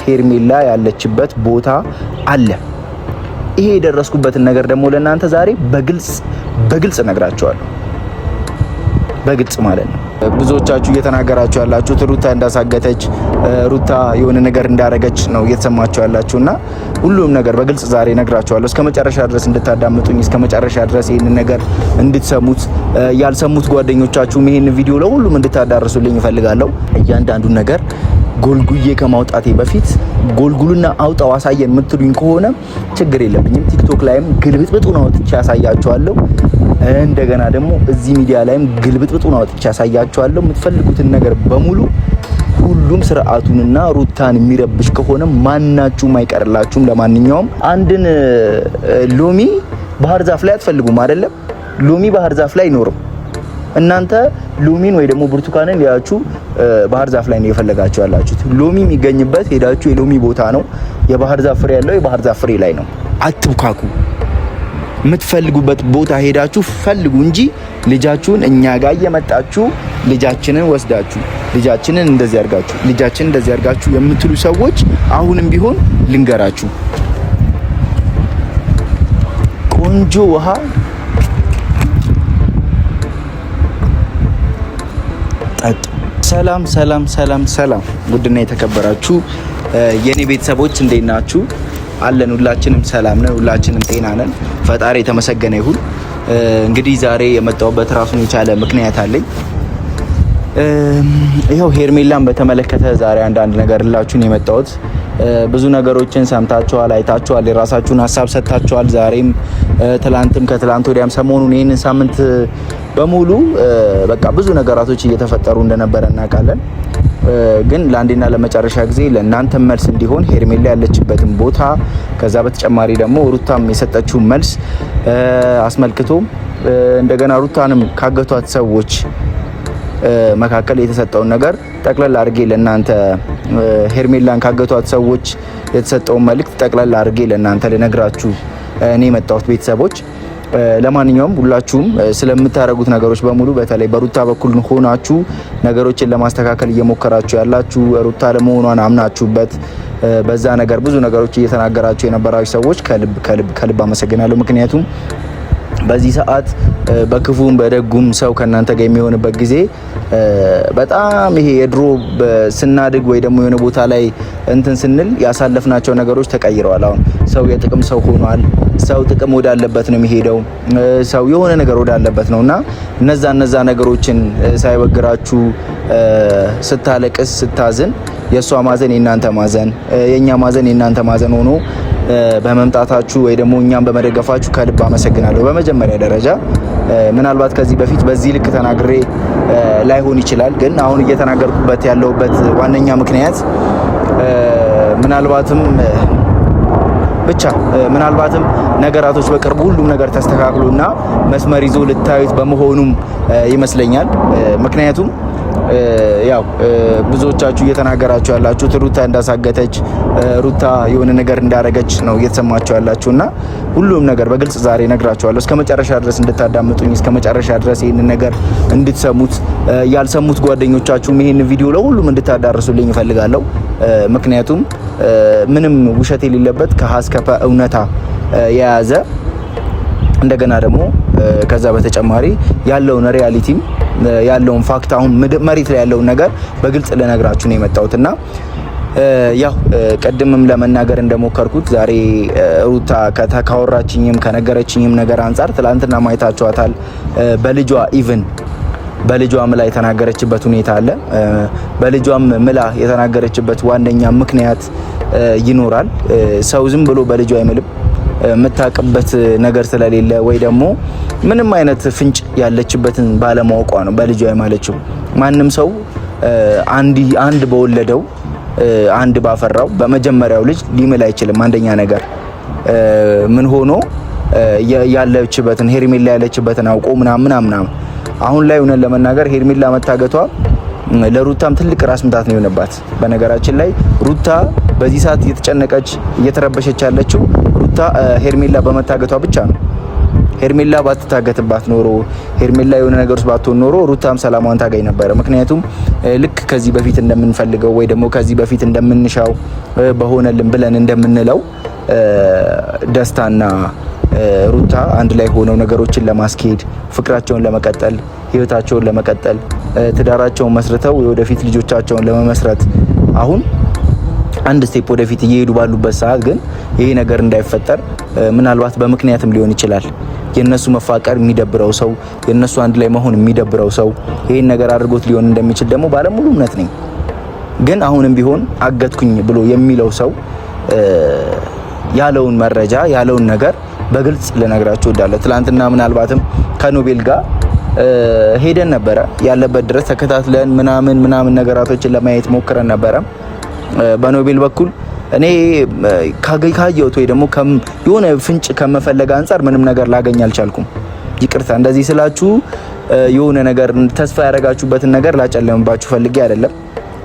ሄርሜላ ያለችበት ቦታ አለ። ይሄ የደረስኩበትን ነገር ደግሞ ለእናንተ ዛሬ በግልጽ ነግራችኋለሁ። በግልጽ ማለት ነው። ብዙዎቻችሁ እየተናገራችሁ ያላችሁት ሩታ እንዳሳገተች ሩታ የሆነ ነገር እንዳረገች ነው እየተሰማችሁ ያላችሁና ሁሉም ነገር በግልጽ ዛሬ ነግራችኋለሁ። እስከ መጨረሻ ድረስ እንድታዳምጡኝ፣ እስከ መጨረሻ ድረስ ይሄን ነገር እንድትሰሙት፣ ያልሰሙት ጓደኞቻችሁም ይሄን ቪዲዮ ለሁሉም እንድታዳርሱልኝ እፈልጋለሁ። እያንዳንዱን ነገር ጎልጉዬ ከማውጣቴ በፊት ጎልጉልና አውጣው አሳየን የምትሉኝ ከሆነ ችግር የለብኝም። ቲክቶክ ላይም ግልብጥብጡን አውጥቼ ያሳያችኋለሁ። እንደገና ደግሞ እዚህ ሚዲያ ላይም ግልብጥብጡን አውጥቼ ያሳያችኋለሁ። የምትፈልጉትን ነገር በሙሉ ሁሉም ስርዓቱንና ሩታን የሚረብሽ ከሆነ ማናችሁም አይቀርላችሁም። ለማንኛውም አንድን ሎሚ ባህር ዛፍ ላይ አትፈልጉም አይደለም? ሎሚ ባህር ዛፍ ላይ አይኖርም። እናንተ ሎሚን ወይ ደግሞ ብርቱካንን ያያችሁ ባህር ዛፍ ላይ ነው የፈለጋችሁ ያላችሁት። ሎሚ የሚገኝበት ሄዳችሁ የሎሚ ቦታ ነው። የባህር ዛፍ ፍሬ ያለው የባህር ዛፍ ፍሬ ላይ ነው። አትብካኩ። የምትፈልጉበት ቦታ ሄዳችሁ ፈልጉ እንጂ ልጃችሁን እኛ ጋር እየመጣችሁ ልጃችንን ወስዳችሁ ልጃችንን እንደዚህ አድርጋችሁ ልጃችንን እንደዚህ አድርጋችሁ የምትሉ ሰዎች አሁንም ቢሆን ልንገራችሁ፣ ቆንጆ ውሃ ጠጡ። ሰላም ሰላም ሰላም ሰላም። ውድና የተከበራችሁ የኔ ቤተሰቦች እንዴት ናችሁ? አለን። ሁላችንም ሰላም ነን፣ ሁላችንም ጤና ነን። ፈጣሪ የተመሰገነ ይሁን። እንግዲህ ዛሬ የመጣሁበት ራሱን የቻለ ምክንያት አለኝ። ይኸው ሄርሜላን በተመለከተ ዛሬ አንዳንድ ነገር ላችሁን የመጣሁት። ብዙ ነገሮችን ሰምታችኋል፣ አይታችኋል፣ የራሳችሁን ሀሳብ ሰጥታችኋል። ዛሬም ትላንትም ከትላንት ወዲያም ሰሞኑን ይህንን ሳምንት በሙሉ በቃ ብዙ ነገራቶች እየተፈጠሩ እንደነበረ እናውቃለን። ግን ለአንዴና ለመጨረሻ ጊዜ ለእናንተ መልስ እንዲሆን ሄርሜላ ያለችበትን ቦታ ከዛ በተጨማሪ ደግሞ ሩታም የሰጠችውን መልስ አስመልክቶ እንደገና ሩታንም ካገቷት ሰዎች መካከል የተሰጠውን ነገር ጠቅለል አድርጌ ለእናንተ ሄርሜላን ካገቷት ሰዎች የተሰጠውን መልእክት ጠቅለል አድርጌ ለእናንተ ልነግራችሁ እኔ የመጣሁት ቤተሰቦች። ለማንኛውም ሁላችሁም ስለምታረጉት ነገሮች በሙሉ በተለይ በሩታ በኩል ሆናችሁ ነገሮችን ለማስተካከል እየሞከራችሁ ያላችሁ ሩታ ለመሆኗን አምናችሁበት በዛ ነገር ብዙ ነገሮች እየተናገራችሁ የነበራችሁ ሰዎች ከልብ አመሰግናለሁ። ምክንያቱም በዚህ ሰዓት በክፉም በደጉም ሰው ከናንተ ጋር የሚሆንበት ጊዜ በጣም ይሄ የድሮ ስናድግ ወይ ደግሞ የሆነ ቦታ ላይ እንትን ስንል ያሳለፍናቸው ነገሮች ተቀይረዋል። አሁን ሰው የጥቅም ሰው ሆኗል። ሰው ጥቅም ወዳለበት ነው የሚሄደው። ሰው የሆነ ነገር ወዳለበት ነውና እነዛ ነገሮችን ሳይበግራችሁ ስታለቅስ ስታዝን የሷ ማዘን የናንተ ማዘን የኛ ማዘን የናንተ ማዘን ሆኖ በመምጣታችሁ ወይ ደግሞ እኛም በመደገፋችሁ ከልብ አመሰግናለሁ። በመጀመሪያ ደረጃ ምናልባት ከዚህ በፊት በዚህ ልክ ተናግሬ ላይሆን ይችላል፣ ግን አሁን እየተናገርኩበት ያለውበት ዋነኛ ምክንያት ምናልባትም ነገራቶች በቅርቡ ሁሉም ነገር ተስተካክሎና መስመር ይዞ ልታዩት በመሆኑም ይመስለኛል። ምክንያቱም ያው ብዙዎቻችሁ እየተናገራችሁ ያላችሁት ሩታ እንዳሳገተች ሩታ የሆነ ነገር እንዳረገች ነው እየተሰማችሁ ያላችሁና ሁሉም ነገር በግልጽ ዛሬ ነግራችኋለሁ። እስከ መጨረሻ ድረስ እንድታዳምጡኝ፣ እስከ መጨረሻ ድረስ ይሄን ነገር እንድትሰሙት፣ ያልሰሙት ጓደኞቻችሁም ይሄን ቪዲዮ ለሁሉም እንድታዳርሱልኝ እፈልጋለሁ። ምክንያቱም ምንም ውሸት የሌለበት ከሀስከፈ እውነታ የያዘ እንደገና ደግሞ ከዛ በተጨማሪ ያለውን ሪያሊቲም ያለውን ፋክት አሁን መሬት ላይ ያለውን ነገር በግልጽ ለነግራችሁ ነው የመጣሁትና ያው ቀድምም ለመናገር እንደሞከርኩት ዛሬ ሩታ ካወራችኝም ከነገረችኝም ነገር አንፃር ትላንትና ማየታችኋታል። በልጇም ላይ የተናገረችበት ሁኔታ አለ። በልጇም ምላ የተናገረችበት ዋነኛ ምክንያት ይኖራል። ሰው ዝም ብሎ በልጇ አይምልም። የምታውቅበት ነገር ስለሌለ ወይ ደግሞ ምንም አይነት ፍንጭ ያለችበትን ባለማወቋ ነው በልጇ የማለችው። ማንም ሰው አንድ በወለደው አንድ ባፈራው በመጀመሪያው ልጅ ሊምል አይችልም። አንደኛ ነገር ምን ሆኖ ያለችበትን ሄርሜላ ያለችበትን አውቆ ምናምን አሁን ላይ ሆነን ለመናገር ሄርሜላ መታገቷ ለሩታም ትልቅ ራስ ምታት ነው የሆነባት። በነገራችን ላይ ሩታ በዚህ ሰዓት እየተጨነቀች እየተረበሸች ያለችው ሩታ ሄርሜላ በመታገቷ ብቻ ነው። ሄርሜላ ባትታገትባት ኖሮ ሄርሜላ የሆነ ነገር ውስጥ ባትሆን ኖሮ ሩታም ሰላሟን ታገኝ ነበር። ምክንያቱም ልክ ከዚህ በፊት እንደምንፈልገው ወይ ደግሞ ከዚህ በፊት እንደምንሻው በሆነልን ብለን እንደምንለው ደስታና ሩታ አንድ ላይ ሆነው ነገሮችን ለማስኬድ ፍቅራቸውን ለመቀጠል ህይወታቸውን ለመቀጠል ትዳራቸውን መስርተው የወደፊት ልጆቻቸውን ለመመስረት አሁን አንድ ስቴፕ ወደፊት እየሄዱ ባሉበት ሰዓት ግን ይሄ ነገር እንዳይፈጠር ምናልባት በምክንያትም ሊሆን ይችላል የነሱ መፋቀር የሚደብረው ሰው የነሱ አንድ ላይ መሆን የሚደብረው ሰው ይሄን ነገር አድርጎት ሊሆን እንደሚችል ደግሞ ባለሙሉ እምነት ነኝ። ግን አሁንም ቢሆን አገትኩኝ ብሎ የሚለው ሰው ያለውን መረጃ ያለውን ነገር በግልጽ ልነግራችሁ እወዳለሁ። ትላንትና ምናልባትም ከኖቤል ጋር ሄደን ነበረ ያለበት ድረስ ተከታትለን ምናምን ነገራቶችን ለማየት ሞክረን ነበረ። በኖቤል በኩል እኔ ካየሁት ወይ ደግሞ የሆነ ፍንጭ ከመፈለግ አንፃር ምንም ነገር ላገኝ አልቻልኩም። ይቅርታ እንደዚህ ስላችሁ የሆነ ነገር ተስፋ ያደረጋችሁበትን ነገር ላጨለምባችሁ ፈልጌ አይደለም፣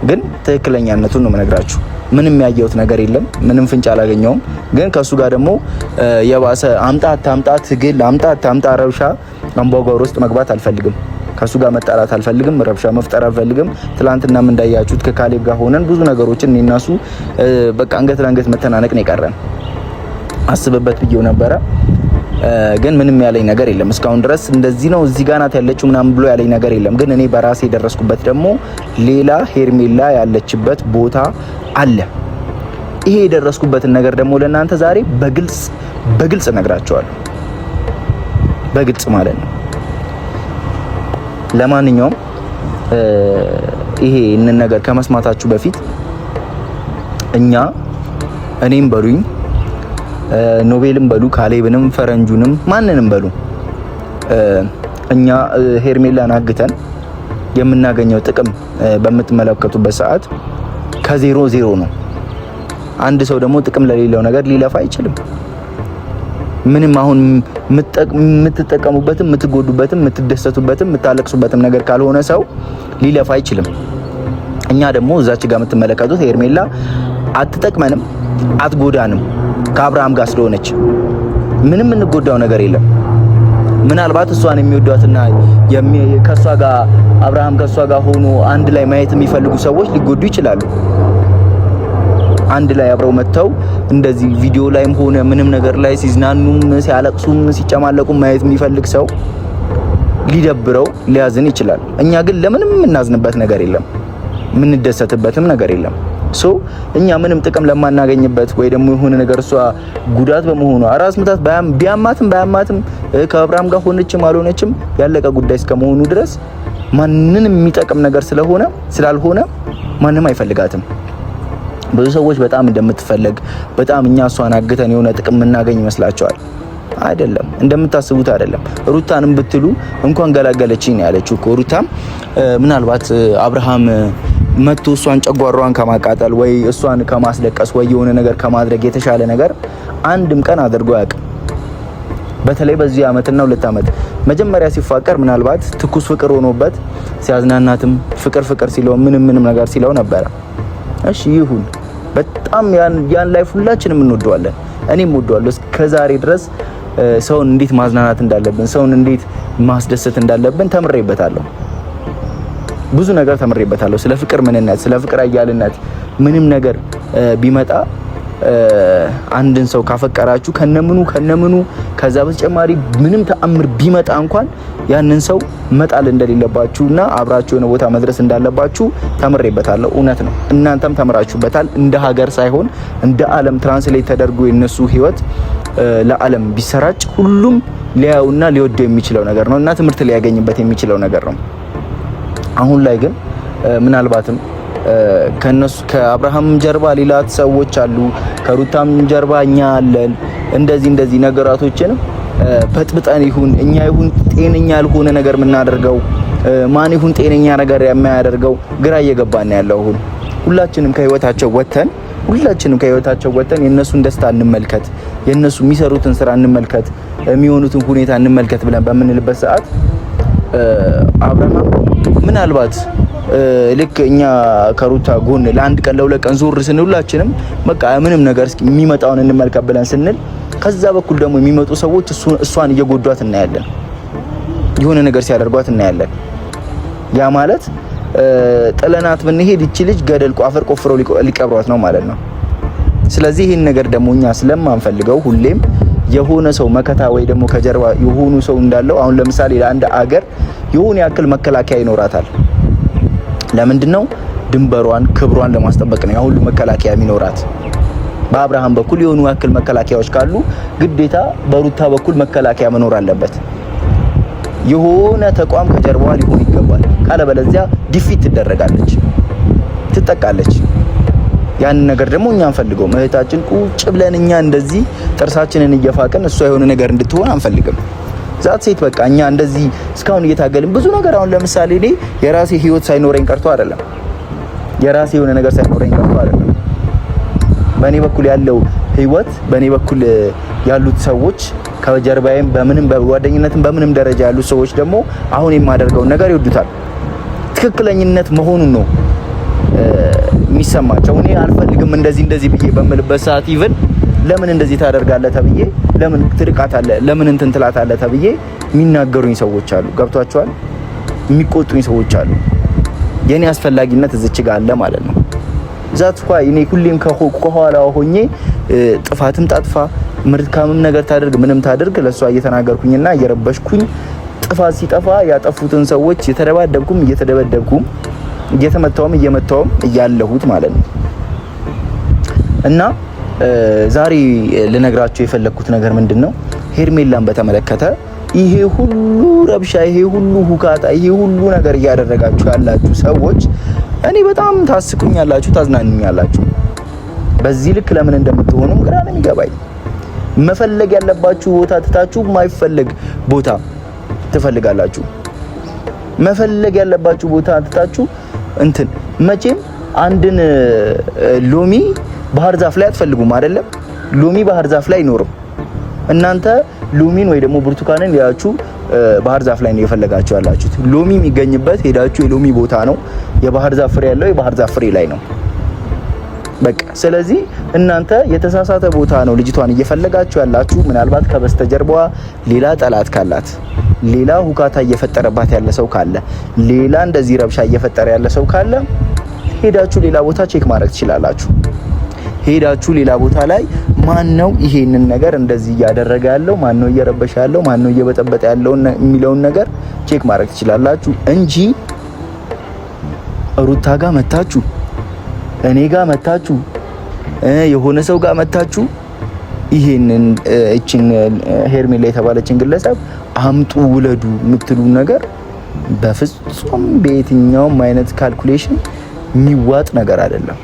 ግን ትክክለኛነቱን ነው የምነግራችሁ። ምንም ያየሁት ነገር የለም፣ ምንም ፍንጭ አላገኘውም። ግን ከሱ ጋር ደግሞ የባሰ አምጣ ትግል አምጣ ረብሻ አምባጓሮ ውስጥ መግባት አልፈልግም። ከሱ ጋር መጣላት አልፈልግም፣ ረብሻ መፍጠር አልፈልግም። ትላንትናም እንዳያችሁት ከካሌብ ጋር ሆነን ብዙ ነገሮችን እኔናሱ በቃ አንገት ለአንገት መተናነቅ ነው የቀረን። አስብበት ብዬው ነበረ፣ ግን ምንም ያለኝ ነገር የለም እስካሁን ድረስ። እንደዚህ ነው እዚህ ጋር ናት ያለችው ምናምን ብሎ ያለኝ ነገር የለም። ግን እኔ በራሴ የደረስኩበት ደግሞ ሌላ ሄርሜላ ያለችበት ቦታ አለ። ይሄ የደረስኩበትን ነገር ደግሞ ለእናንተ ዛሬ በግልጽ እነግራቸዋለሁ። በግልጽ ማለት ነው። ለማንኛውም ይሄንን ነገር ከመስማታችሁ በፊት እኔም በሉኝ ኖቤልም በሉ ካሌብንም ፈረንጁንም ማንንም በሉ እኛ ሄርሜላን አግተን የምናገኘው ጥቅም በምትመለከቱበት ሰዓት ከዜሮ ነው። አንድ ሰው ደግሞ ጥቅም ለሌለው ነገር ሊለፋ አይችልም። ምንም አሁን የምትጠቀሙበትም የምትጎዱበትም የምትደሰቱበትም የምታለቅሱበትም ነገር ካልሆነ ሰው ሊለፋ አይችልም። እኛ ደግሞ እዛች ጋር የምትመለከቱት ሄርሜላ አትጠቅመንም፣ አትጎዳንም። ከአብርሃም ጋር ስለሆነች ምንም እንጎዳው ነገር የለም። ምናልባት እሷን የሚወዷትና ከሷ ጋር አብርሃም ከሷ ጋር ሆኖ አንድ ላይ ማየት የሚፈልጉ ሰዎች ሊጎዱ ይችላሉ። አንድ ላይ አብረው መተው እንደዚህ ቪዲዮ ላይም ሆነ ምንም ነገር ላይ ሲዝናኑም ሲያለቅሱም ሲጨማለቁም ማየት የሚፈልግ ሰው ሊደብረው ሊያዝን ይችላል። እኛ ግን ለምንም የምናዝንበት ነገር የለም፣ የምንደሰትበትም ነገር የለም። እኛ ምንም ጥቅም ለማናገኝበት ወይ ደግሞ የሆነ ነገር እሷ ጉዳት በመሆኑ አራስ ምታት ቢያማትም ከአብርሃም ጋር ሆነችም አልሆነችም ያለቀ ጉዳይ እስከመሆኑ ድረስ ማንንም የሚጠቅም ነገር ስላልሆነ ማንም አይፈልጋትም። ብዙ ሰዎች በጣም እንደምትፈለግ በጣም እኛ እሷን አግተን የሆነ ጥቅም የምናገኝ ይመስላቸዋል። አይደለም፣ እንደምታስቡት አይደለም። ሩታንም ብትሉ እንኳን ገላገለችኝ ያለችው እኮ ሩታም ምናልባት አብርሃም መጥቶ እሷን ጨጓሯን ከማቃጠል ወይ እሷን ከማስለቀስ ወይ የሆነ ነገር ከማድረግ የተሻለ ነገር አንድም ቀን አድርጎ አያውቅም። በተለይ በዚህ አመትና 2 አመት መጀመሪያ ሲፋቀር ምናልባት ትኩስ ፍቅር ሆኖበት ሲያዝናናትም ፍቅር ሲለው ምንም ነገር ሲለው ነበረ። እሺ ይሁን፣ በጣም ያን ላይፍ ሁላችንም እንወደዋለን። እኔም እወደዋለሁ። እስከዛሬ ድረስ ሰውን እንዴት ማዝናናት እንዳለብን፣ ሰውን እንዴት ማስደሰት እንዳለብን ተምሬበታለሁ። ብዙ ነገር ተምሬበታለሁ። ስለ ፍቅር ምንነት፣ ስለ ፍቅር አያልነት ምንም ነገር ቢመጣ አንድን ሰው ካፈቀራችሁ ከነምኑ ከዛ በተጨማሪ ምንም ተአምር ቢመጣ እንኳን ያንን ሰው መጣል እንደሌለባችሁና አብራችሁ የሆነ ቦታ መድረስ እንዳለባችሁ ተምሬበታለሁ። እውነት ነው። እናንተም ተምራችሁበታል። እንደ ሀገር ሳይሆን እንደ ዓለም ትራንስሌት ተደርጎ የነሱ ህይወት ለዓለም ቢሰራጭ ሁሉም ሊያዩና ሊወደው የሚችለው ነገር ነው እና ትምህርት ሊያገኝበት የሚችለው ነገር ነው። አሁን ላይ ግን ምናልባትም ከአብርሃም ጀርባ ሌላ ሰዎች አሉ፣ ከሩታም ጀርባ እኛ አለን። እንደዚህ ነገራቶችን በጥብጠን እኛ ይሁን ጤነኛ ያልሆነ ነገር የምናደርገው ማን ይሁን ጤነኛ ነገር የሚያደርገው ግራ እየገባን ያለው ሁላችንም ከህይወታቸው ወጥተን የነሱን ደስታ እንመልከት፣ የነሱ የሚሰሩትን ስራ እንመልከት፣ የሚሆኑትን ሁኔታ እንመልከት ብለን በምንልበት ሰዓት አብርሃም ምናልባት ልክ እኛ ከሩታ ጎን ለአንድ ቀን ለሁለት ቀን ዞር ስንል ሁላችንም በቃ ምንም ነገር የሚመጣውን እንመልከት ብለን ስንል ከዛ በኩል ደግሞ የሚመጡ ሰዎች እሷን እየጎዷት እናያለን፣ የሆነ ነገር ሲያደርጓት እናያለን። ያ ማለት ጥለናት ብንሄድ እቺ ልጅ ገደል አፈር ቆፍረው ሊቀብሯት ነው ማለት ነው። ስለዚህ ይሄን ነገር ደግሞ እኛ ስለማንፈልገው ሁሌም የሆነ ሰው መከታ ወይ ደግሞ ከጀርባ የሆኑ ሰው እንዳለው አሁን ለምሳሌ ለአንድ አገር የሆነ ያክል መከላከያ ይኖራታል። ለምንድነው? ድንበሯን ክብሯን ለማስጠበቅ ነው ያ ሁሉ መከላከያ የሚኖራት። በአብርሃም በኩል የሆኑ ያክል መከላከያዎች ካሉ ግዴታ በሩታ በኩል መከላከያ መኖር አለበት። የሆነ ተቋም ከጀርባዋ ሊሆን ይገባል። ካለበለዚያ ዲፊት ትደረጋለች፣ ትጠቃለች። ያን ነገር ደግሞ እኛ አንፈልገውም። እህታችን ቁጭ ብለን እኛ እንደዚህ ጥርሳችንን እየፋቅን እሷ የሆነ ነገር እንድትሆን አንፈልግም። ዛት ሴት በቃ እኛ እንደዚህ እስካሁን እየታገልን ብዙ ነገር አሁን ለምሳሌ እኔ የራሴ ህይወት ሳይኖረኝ ቀርቶ አይደለም፣ የራሴ የሆነ ነገር ሳይኖረኝ ቀርቶ አይደለም። በእኔ በኩል ያለው ህይወት በእኔ በኩል ያሉት ሰዎች ከጀርባዬም በምንም በጓደኝነትም በምንም ደረጃ ያሉት ሰዎች ደግሞ አሁን የማደርገውን ነገር ይወዱታል። ትክክለኝነት መሆኑን ነው የሚሰማቸው። እኔ አልፈልግም እንደዚህ ብዬ በምልበት ሰዓት ኢቭን ለምን እንደዚህ ታደርጋለህ ተብዬ፣ ለምን ትርቃታለህ፣ ለምን እንትን ትላታለህ ተብዬ የሚናገሩኝ ሰዎች አሉ። ገብቷቸዋል። የሚቆጡኝ ሰዎች አሉ። የኔ አስፈላጊነት እዚች ጋር አለ ማለት ነው። ዛት ኳይ እኔ ሁሌም ከኋላ ሆኜ ጥፋትም ታጥፋ ምርካምም ነገር ታደርግ ምንም ታደርግ ለሷ እየተናገርኩኝና እየረበሽኩኝ ጥፋት ሲጠፋ ያጠፉትን ሰዎች እየተደባደብኩም እየተደበደብኩም እየተመታውም እየመታውም እያለሁት ማለት ነው። እና ዛሬ ልነግራችሁ የፈለኩት ነገር ምንድነው? ሄርሜላን በተመለከተ ይሄ ሁሉ ረብሻ፣ ይሄ ሁሉ ሁካታ፣ ይሄ ሁሉ ነገር እያደረጋችሁ ያላችሁ ሰዎች እኔ በጣም ታስቁኛላችሁ፣ ታዝናኑኛላችሁ። በዚህ ልክ ለምን እንደምትሆኑም ግራ ነው የሚገባኝ። መፈለግ ያለባችሁ ቦታ ትታችሁ ማይፈለግ ቦታ ትፈልጋላችሁ። መፈለግ ያለባችሁ ቦታ ትታችሁ እንትን መቼም አንድን ሎሚ ባህር ዛፍ ላይ አትፈልጉም አይደለም? ሎሚ ባህር ዛፍ ላይ አይኖርም። እናንተ ሎሚን ወይ ደግሞ ብርቱካንን ያያችሁ ባህር ዛፍ ላይ ነው የፈለጋችሁ ያላችሁት። ሎሚ የሚገኝበት ሄዳችሁ የሎሚ ቦታ ነው። የባህር ዛፍ ፍሬ ያለው የባህር ዛፍ ፍሬ ላይ ነው። በቃ ስለዚህ እናንተ የተሳሳተ ቦታ ነው ልጅቷን እየፈለጋችሁ ያላችሁ። ምናልባት ከበስተጀርባዋ ሌላ ጠላት ካላት፣ ሌላ ሁካታ እየፈጠረባት ያለ ሰው ካለ፣ ሌላ እንደዚህ ረብሻ እየፈጠረ ያለ ሰው ካለ ሄዳችሁ ሌላ ቦታ ቼክ ማድረግ ትችላላችሁ። ሄዳችሁ ሌላ ቦታ ላይ ማን ነው ይሄንን ነገር እንደዚህ እያደረገ ያለው፣ ማን ነው እየረበሻ ያለው፣ ማን ነው እየበጠበጠ ያለው የሚለውን ነገር ቼክ ማድረግ ትችላላችሁ እንጂ ሩታ ጋር መታችሁ፣ እኔ ጋር መታችሁ፣ የሆነ ሰው ጋር መታችሁ ይሄንን እቺን ሄርሜላ የተባለችን ግለሰብ አምጡ ውለዱ የምትሉ ነገር በፍጹም በየትኛውም አይነት ካልኩሌሽን የሚዋጥ ነገር አይደለም።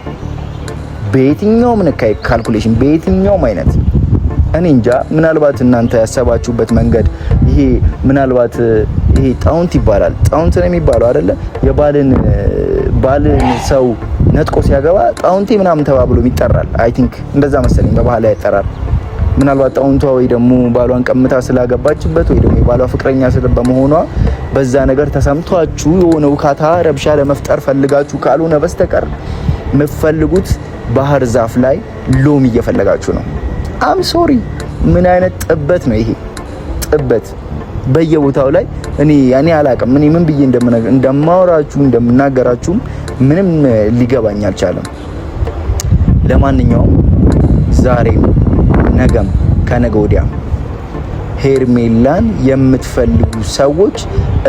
በየትኛውም ካልኩሌሽን በየትኛውም አይነት እኔ እንጃ። ምናልባት እናንተ ያሰባችሁበት መንገድ ይሄ ምናልባት ይሄ ጣውንት ይባላል። ጣውንት ነው የሚባለው አይደለ? ባልን ሰው ነጥቆ ሲያገባ ጣውንቴ ምናምን ተባብሎ ይጠራል። አይ ቲንክ እንደዛ መሰለኝ በባህል ያጠራል። ምናልባት ጣውንቷ ወይ ደግሞ ባሏን ቀምታ ስላገባችበት ወይ ደግሞ የባሏ ፍቅረኛ በመሆኗ በዛ ነገር ተሰምቷችሁ የሆነ ውካታ ረብሻ ለመፍጠር ፈልጋችሁ ካልሆነ በስተቀር የምትፈልጉት ባህር ዛፍ ላይ ሎሚ እየፈለጋችሁ ነው። አም ሶሪ። ምን አይነት ጥበት ነው ይሄ? ጥበት በየቦታው ላይ እኔ አላቅም። እኔ ምን ብዬ እንደማወራችሁ እንደምናገራችሁ ምንም ሊገባኝ አልቻለም። ለማንኛውም ዛሬም ነገም ከነገ ወዲያ ሄርሜላን የምትፈልጉ ሰዎች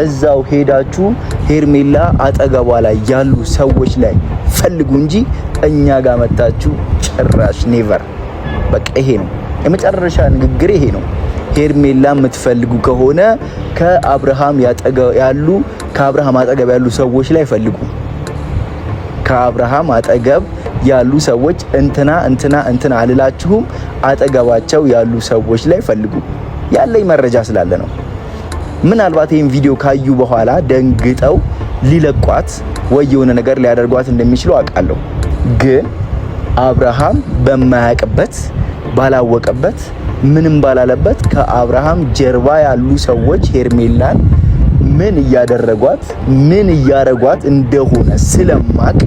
እዛው ሄዳችሁ ሄርሜላ አጠገቧ ላይ ያሉ ሰዎች ላይ ፈልጉ እንጂ እኛ ጋር መጣችሁ ጭራሽ ኔቨር። በቃ ይሄ ነው የመጨረሻ ንግግር፣ ይሄ ነው። ሄርሜላ የምትፈልጉ ከሆነ ከአብርሃም አጠገብ ያሉ ሰዎች ላይ ፈልጉ። ከአብርሃም አጠገብ ያሉ ሰዎች እንትና አልላችሁም፣ አጠገባቸው ያሉ ሰዎች ላይ ፈልጉ። ያለኝ መረጃ ስላለ ነው። ምናልባት ይሄን ቪዲዮ ካዩ በኋላ ደንግጠው ሊለቋት ወይ የሆነ ነገር ሊያደርጓት እንደሚችሉ አውቃለሁ። ግን አብርሃም በማያውቅበት ባላወቀበት ምንም ባላለበት ከአብርሃም ጀርባ ያሉ ሰዎች ሄርሜላን ምን እያረጓት እንደሆነ ስለማቅ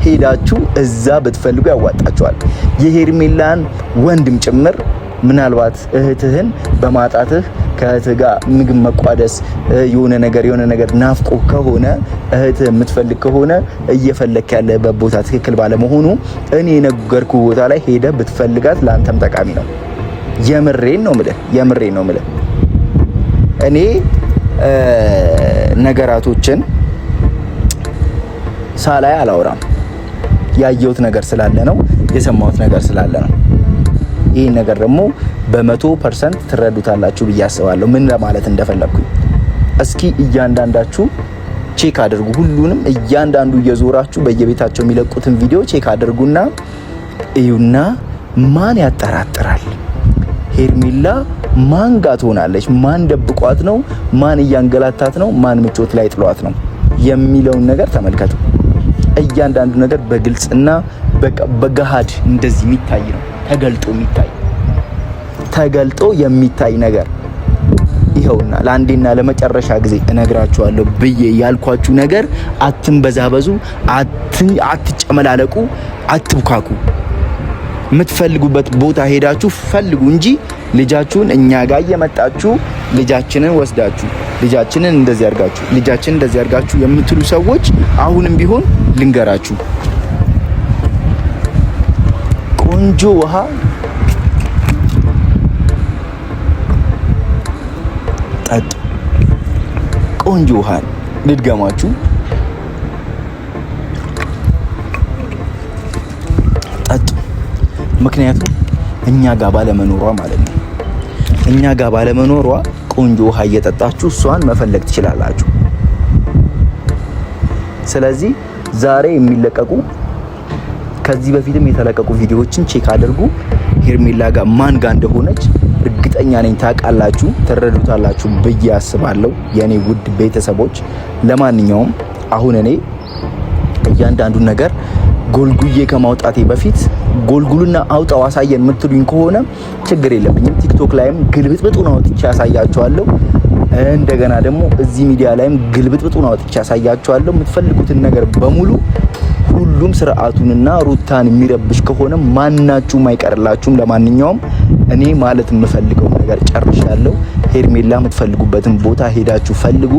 ሄዳችሁ እዛ ብትፈልጉ ያዋጣችኋል። የሄርሜላን ወንድም ጭምር ምናልባት እህትህን በማጣትህ ከእህትህ ጋር ምግብ መቋደስ የሆነ ነገር ናፍቆ ከሆነ እህትህ የምትፈልግ ከሆነ እየፈለክ ያለበት ቦታ ትክክል ባለመሆኑ እኔ የነገርኩ ቦታ ላይ ሄደህ ብትፈልጋት ለአንተም ጠቃሚ ነው። የምሬን ነው የምልህ እኔ ነገራቶችን ሳላይ አላወራም። ያየሁት ነገር ስላለ ነው፣ የሰማሁት ነገር ስላለ ነው። ይህ ነገር ደግሞ በ100% ትረዱታላችሁ ብዬ አስባለሁ ምን ለማለት እንደፈለኩኝ። እስኪ እያንዳንዳችሁ ቼክ አድርጉ። ሁሉንም እያንዳንዱ እየዞራችሁ በየቤታቸው የሚለቁትን ቪዲዮ ቼክ አድርጉና እዩና ማን ያጠራጥራል? ሄርሜላ ማን ጋር ትሆናለች? ማን ደብቋት ነው? ማን እያንገላታት ነው? ማን ምቾት ላይ ጥሏት ነው የሚለውን ነገር ተመልከቱ። እያንዳንዱ ነገር በግልጽና በገሃድ እንደዚህ የሚታይ ነው። ተገልጦ የሚታይ ነገር ይኸውና ለአንዴና ለመጨረሻ ጊዜ እነግራችኋለሁ ብዬ ያልኳችሁ ነገር አትንበዛበዙ፣ አትጨመላለቁ፣ አትብካኩ። የምትፈልጉበት ቦታ ሄዳችሁ ፈልጉ እንጂ ልጃችሁን እኛ ጋር እየመጣችሁ ልጃችንን ወስዳችሁ ልጃችንን እንደዚህ አድርጋችሁ የምትሉ ሰዎች አሁንም ቢሆን ልንገራችሁ፣ ቆንጆ ውሃ ጠጡ። ቆንጆ ውሃ ልድገማችሁ፣ ጠጡ። ምክንያቱም እኛ ጋር ባለመኖሯ ማለት ነው። እኛ ጋር ባለመኖሯ ቆንጆ ውሃ እየጠጣችሁ እሷን መፈለግ ትችላላችሁ። ስለዚህ ዛሬ የሚለቀቁ ከዚህ በፊትም የተለቀቁ ቪዲዮዎችን ቼክ አድርጉ። ሄርሜላ ጋር ማን ጋር እንደሆነች እርግጠኛ ነኝ ታውቃላችሁ፣ ትረዱታላችሁ ብዬ አስባለሁ የኔ ውድ ቤተሰቦች። ለማንኛውም አሁን እኔ እያንዳንዱ ነገር ጎልጉዬ ከማውጣቴ በፊት ጎልጉሉና አውጣው አሳየን የምትሉኝ ከሆነ ችግር የለብኝም። ቲክቶክ ላይም ግልብጥብጡን አውጥቼ ያሳያችኋለሁ። እንደገና ደግሞ እዚህ ሚዲያ ላይም ግልብጥብጡን አውጥቼ ያሳያችኋለሁ። የምትፈልጉትን ነገር በሙሉ ሁሉም ስርዓቱንና ሩታን የሚረብሽ ከሆነ ማናችሁም አይቀርላችሁም። ለማንኛውም እኔ ማለት የምፈልገው ነገር ጨርሻለሁ። ሄርሜላ የምትፈልጉበትን ቦታ ሄዳችሁ ፈልጉ።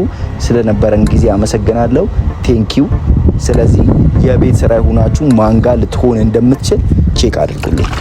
ስለነበረን ጊዜ አመሰግናለሁ። ቴንኪው። ስለዚህ የቤት ስራ ሆናችሁ ማንጋ ልትሆን እንደምትችል ቼክ አድርጉልኝ።